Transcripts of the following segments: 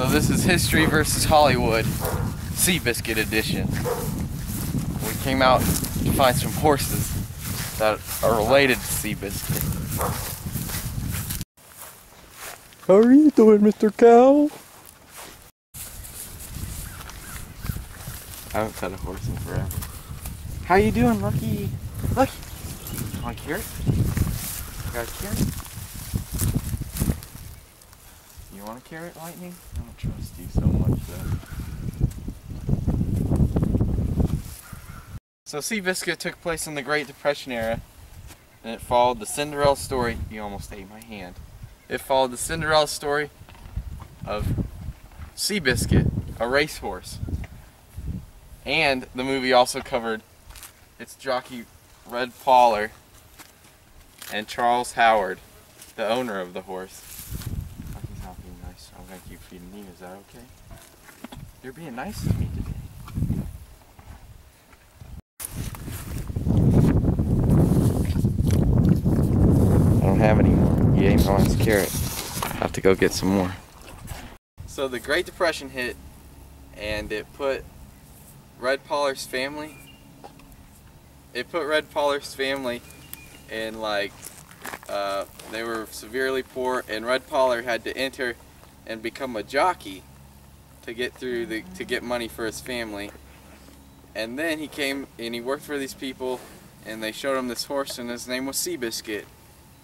So this is History versus Hollywood, Seabiscuit edition. We came out to find some horses that are related to Seabiscuit. How are you doing, Mr. Cow? I haven't fed a horse in forever. How you doing, Lucky? Lucky! You want a carrot? Got a carrot? You want a carrot, Lightning? I don't trust you so much, though. So Seabiscuit took place in the Great Depression era, and it followed the Cinderella story. You almost ate my hand. It followed the Cinderella story of Seabiscuit, a racehorse. And the movie also covered its jockey Red Poller and Charles Howard, the owner of the horse. He's not being nice. I'm gonna keep feeding you. Is that okay? You're being nice to me today. I don't have any more. You ate my last carrot. I have to go get some more. So the Great Depression hit, and it put Red Poller's family. It put Red Poller's family in, like, they were severely poor, and Red Poller had to enter and become a jockey to get through to get money for his family. And then he came and he worked for these people, and they showed him this horse, and his name was Seabiscuit.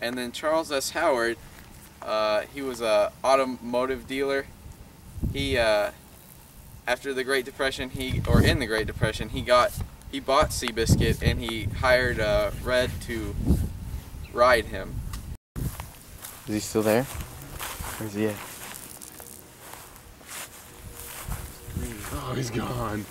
And then Charles S. Howard, he was a automotive dealer. He after the Great Depression, in the Great Depression, he bought Seabiscuit, and he hired Red to ride him. Is he still there? Where's he at? Oh, he's gone.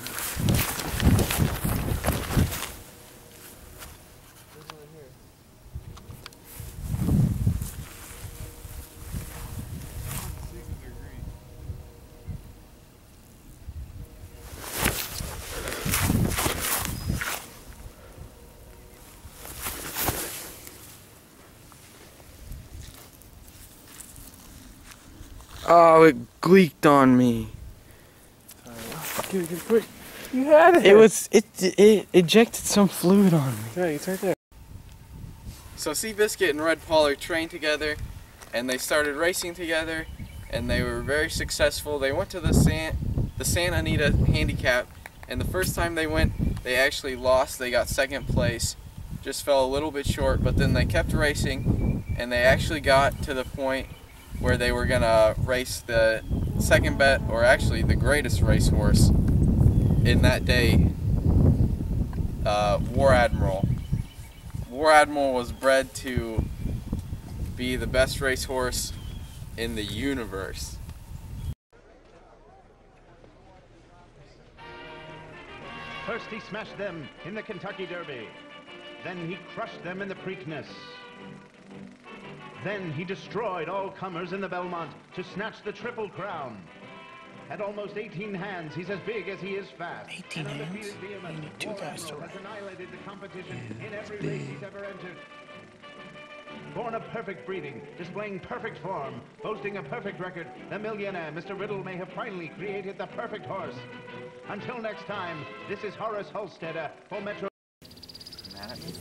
Oh, it gleeked on me. Get it quick. You had it. It ejected some fluid on me. Yeah, it's right there. So Seabiscuit and Red Poller trained together, and they started racing together, and they were very successful. They went to the Santa Anita Handicap, and the first time they went, they actually lost. They got second place, just fell a little bit short, but then they kept racing, and they actually got to the point where they were gonna race the second bet, or actually the greatest racehorse in that day, War Admiral. War Admiral was bred to be the best racehorse in the universe. First he smashed them in the Kentucky Derby. Then he crushed them in the Preakness. Then he destroyed all comers in the Belmont to snatch the Triple Crown. At almost 18 hands, he's as big as he is fast. 18 hands? You need two guys to has annihilated the competition in every race he's ever entered. Born of perfect breeding, displaying perfect form, boasting a perfect record, the millionaire Mr. Riddle may have finally created the perfect horse. Until next time, this is Horace Holstetter for Metro. Mad at me?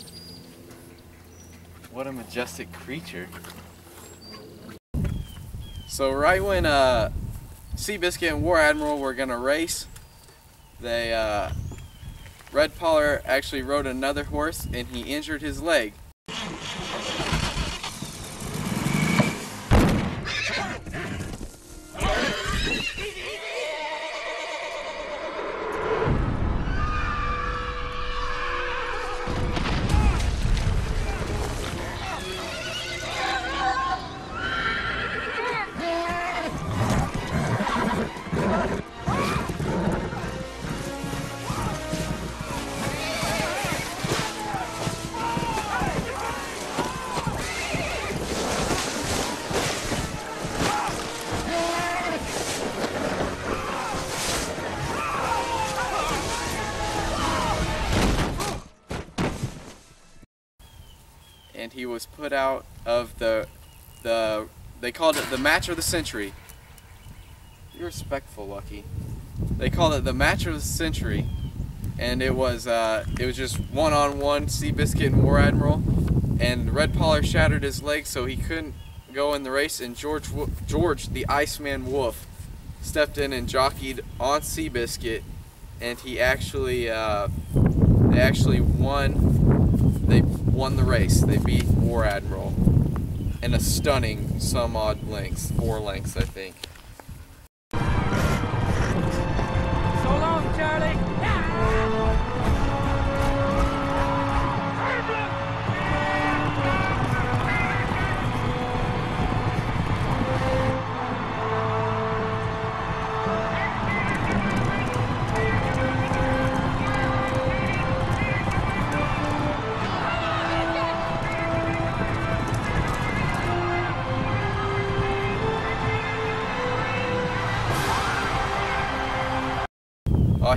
What a majestic creature. So right when Seabiscuit and War Admiral were gonna race, Red Poller actually rode another horse, and he injured his leg. And he was put out of they called it the match of the century. Be respectful, Lucky. They called it the match of the century, and it was just one-on-one Seabiscuit and War Admiral, and Red Pollar shattered his leg so he couldn't go in the race, and George the Iceman Wolf stepped in and jockeyed on Seabiscuit, and he actually they won the race. They beat War Admiral in a stunning some odd lengths, 4 lengths I think. So long, Charlie.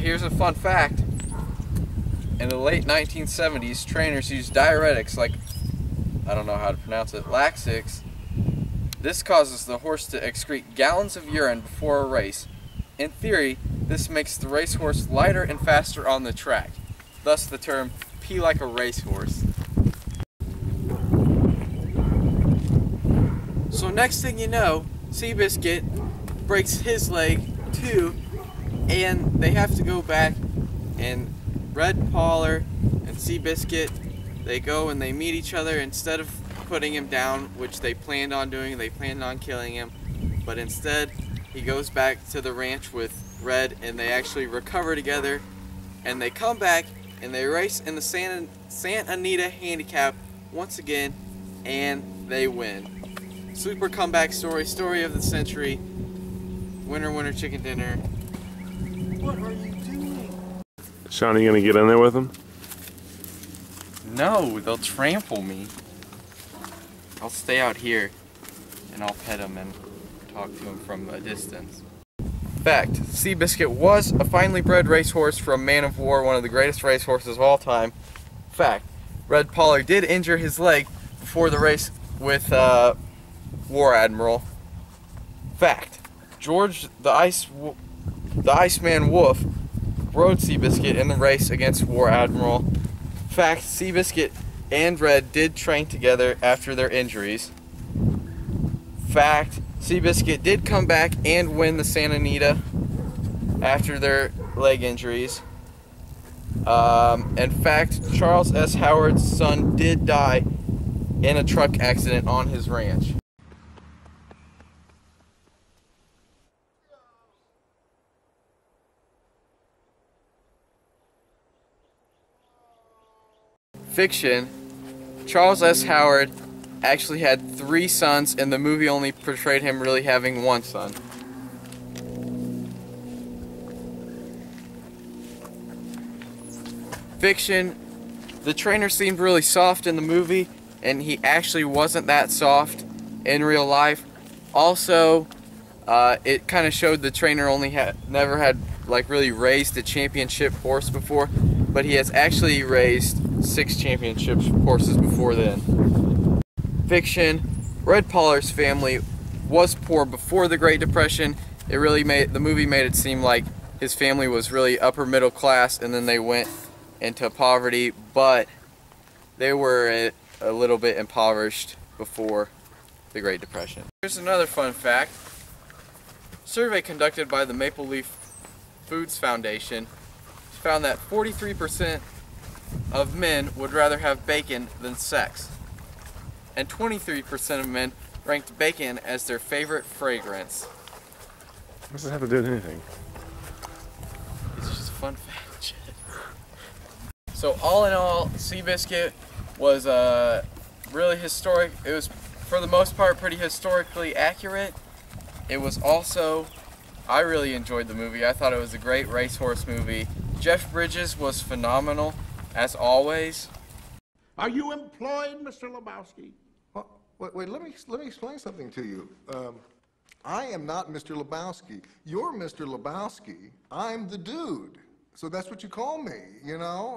Here's a fun fact. In the late 1970s, trainers used diuretics like, I don't know how to pronounce it, Laxix. This causes the horse to excrete gallons of urine before a race. In theory, this makes the racehorse lighter and faster on the track. Thus the term, pee like a racehorse. So next thing you know, Seabiscuit breaks his leg too, and they have to go back, and Red Pollar and Seabiscuit, they go and they meet each other. Instead of putting him down, which they planned on doing, they planned on killing him, but instead he goes back to the ranch with Red, and they actually recover together, and they come back and they race in the Santa Anita Handicap once again, and they win. Super comeback story of the century. Winner, winner, chicken dinner. What are you doing? Sean, are you gonna get in there with them? No, they'll trample me. I'll stay out here and I'll pet him and talk to him from a distance. Fact, Seabiscuit was a finely bred racehorse from Man of War, one of the greatest racehorses of all time. Fact, Red Pollar did injure his leg before the race with War Admiral. Fact, George the Iceman Wolf rode Seabiscuit in the race against War Admiral. Fact, Seabiscuit and Red did train together after their injuries. Fact, Seabiscuit did come back and win the Santa Anita after their leg injuries. And fact, Charles S. Howard's son did die in a truck accident on his ranch. Fiction, Charles S. Howard actually had 3 sons, and the movie only portrayed him really having 1 son. Fiction, the trainer seemed really soft in the movie, and he actually wasn't that soft in real life. Also, it kind of showed the trainer never had like really raised a championship horse before, but he has actually raised 6 championship horses before then. Fiction, Red Pollar's family was poor before the Great Depression. The movie made it seem like his family was really upper middle class, and then they went into poverty, but they were a little bit impoverished before the Great Depression. Here's another fun fact. A survey conducted by the Maple Leaf Foods Foundation found that 43% of men would rather have bacon than sex, and 23% of men ranked bacon as their favorite fragrance. What does it have to do with anything? It's just a fun fact. So all in all, Seabiscuit was really historic. It was, for the most part, pretty historically accurate. It was also, I really enjoyed the movie. I thought it was a great racehorse movie. Jeff Bridges was phenomenal, as always. Are you employed, Mr. Lebowski? Wait, let me explain something to you. I am not Mr. Lebowski. You're Mr. Lebowski. I'm the dude. So that's what you call me, you know?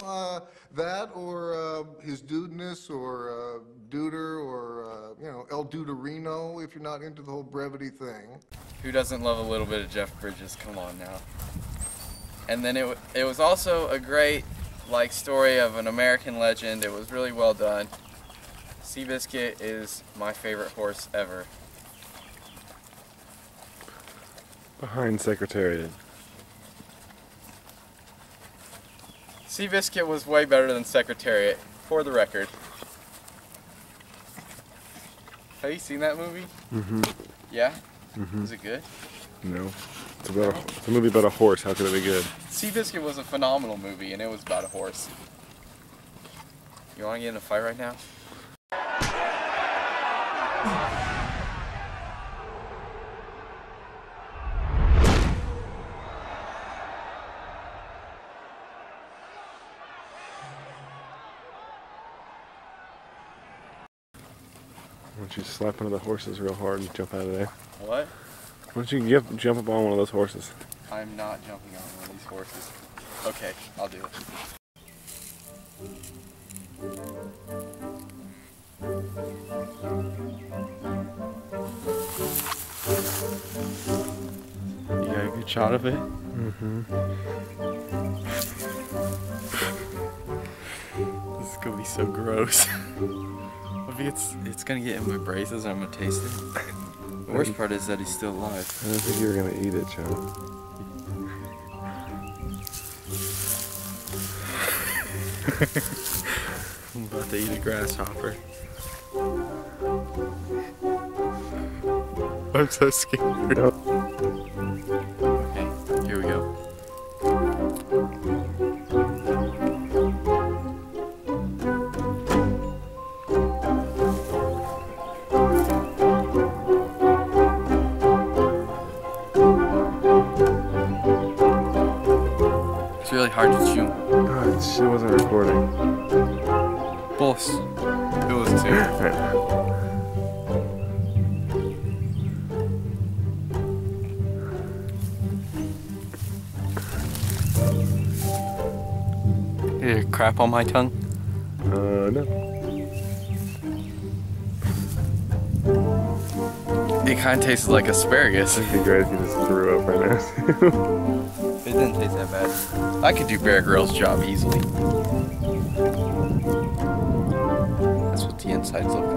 That or his dudeness or Duder or, you know, El Duderino if you're not into the whole brevity thing. Who doesn't love a little bit of Jeff Bridges? Come on now. And then it was also a great story of an American legend. It was really well done. Seabiscuit is my favorite horse ever. Behind Secretariat. Seabiscuit was way better than Secretariat, for the record. Have you seen that movie? Mm-hmm. Yeah? Mm-hmm. Is it good? No. It's a movie about a horse. How could it be good? Seabiscuit was a phenomenal movie, and it was about a horse. You want to get in a fight right now? Why don't you slap one of the horses real hard and jump out of there? What? Why don't you jump up on one of those horses? I'm not jumping on one of these horses. Okay, I'll do it. You got a good shot of it? Mm-hmm. This is gonna be so gross. I think it's gonna get in my braces and I'm gonna taste it. The worst part is that he's still alive. I don't think you were gonna eat it, Joe. I'm about to eat a grasshopper. I'm so scared. Okay, here we go. It's really hard to chew. God, she wasn't recording. Boss. It was too. Did it crap on my tongue? No. It kind of tasted like asparagus. It'd be great if you just threw up right now. It didn't taste that bad. I could do Bear Grylls' job easily. That's what the insides look